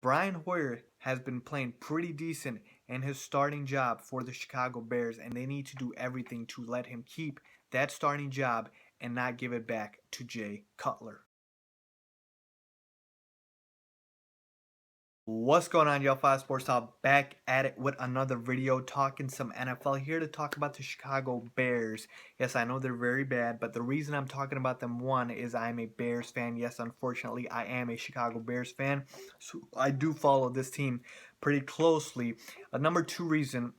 Brian Hoyer has been playing pretty decent in his starting job for the Chicago Bears, and they need to do everything to let him keep that starting job and not give it back to Jay Cutler. What's going on, y'all? 5 Sports Talk back at it with another video talking some NFL, here to talk about the Chicago Bears. Yes, I know they're very bad, but the reason I'm talking about them, one, is I'm a Bears fan. Yes, unfortunately, I am a Chicago Bears fan, so I do follow this team pretty closely. Number two reason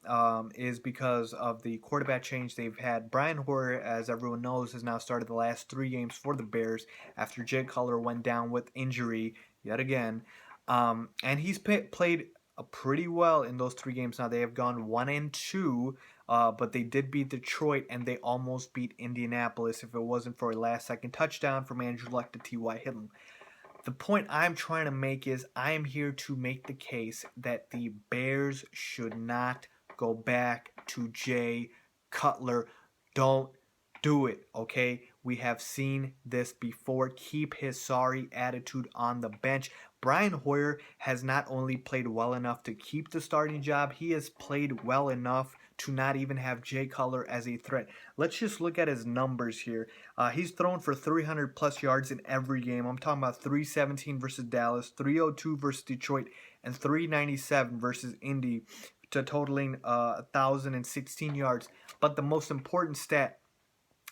is because of the quarterback change they've had. Brian Hoyer, as everyone knows, has now started the last 3 games for the Bears after Jay Cutler went down with injury yet again. And he's played pretty well in those 3 games. Now they have gone 1-2, but they did beat Detroit and they almost beat Indianapolis if it wasn't for a last-second touchdown from Andrew Luck to T.Y. Hilton. The point I'm trying to make is I am here to make the case that the Bears should not go back to Jay Cutler. Don't do it, okay? We have seen this before. Keep his sorry attitude on the bench. Brian Hoyer has not only played well enough to keep the starting job, he has played well enough to not even have Jay Cutler as a threat. Let's just look at his numbers here. He's thrown for 300 plus yards in every game. I'm talking about 317 versus Dallas, 302 versus Detroit, and 397 versus Indy, to totaling 1,016 yards. But the most important stat,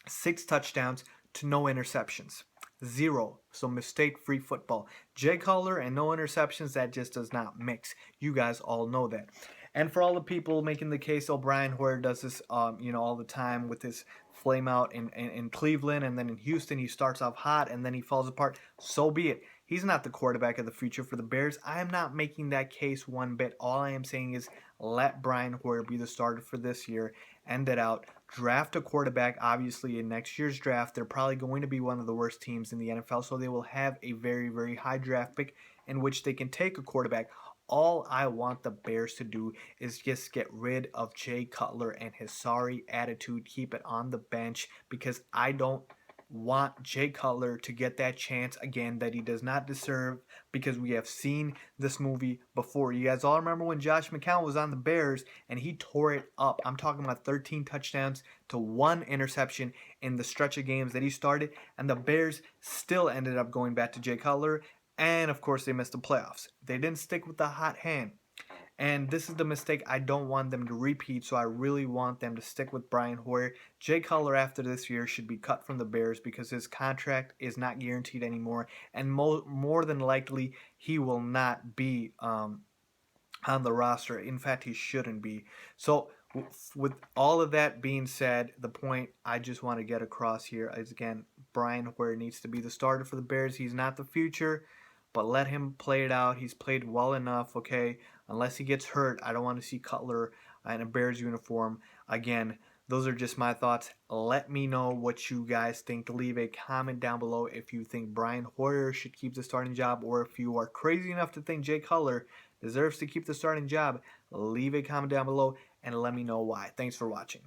6 touchdowns to no interceptions. 0. So mistake-free football. Jay Cutler and no interceptions, that just does not mix. You guys all know that. And for all the people making the case, Brian Hoyer does this, all the time with his flame out in Cleveland, and then in Houston he starts off hot and then he falls apart. So be it. He's not the quarterback of the future for the Bears. I am not making that case one bit. All I am saying is let Brian Hoyer be the starter for this year. End it out. Draft a quarterback. Obviously, in next year's draft, they're probably going to be one of the worst teams in the NFL, so they will have a very, very high draft pick in which they can take a quarterback. All I want the Bears to do is just get rid of Jay Cutler and his sorry attitude. Keep it on the bench, because I don't want Jay Cutler to get that chance again that he does not deserve, because we have seen this movie before. You guys all remember when Josh McCown was on the Bears and he tore it up. I'm talking about 13 touchdowns to 1 interception in the stretch of games that he started, and the Bears still ended up going back to Jay Cutler, and of course they missed the playoffs. They didn't stick with the hot hand. And this is the mistake I don't want them to repeat, so I really want them to stick with Brian Hoyer. Jay Cutler, after this year, should be cut from the Bears because his contract is not guaranteed anymore, and more than likely he will not be on the roster. In fact, he shouldn't be. So with all of that being said, the point I just want to get across here is, again, Brian Hoyer needs to be the starter for the Bears. He's not the future, but let him play it out. He's played well enough, okay? Unless he gets hurt, I don't want to see Cutler in a Bears uniform again. Those are just my thoughts. Let me know what you guys think. Leave a comment down below if you think Brian Hoyer should keep the starting job, or if you are crazy enough to think Jay Cutler deserves to keep the starting job. Leave a comment down below and let me know why. Thanks for watching.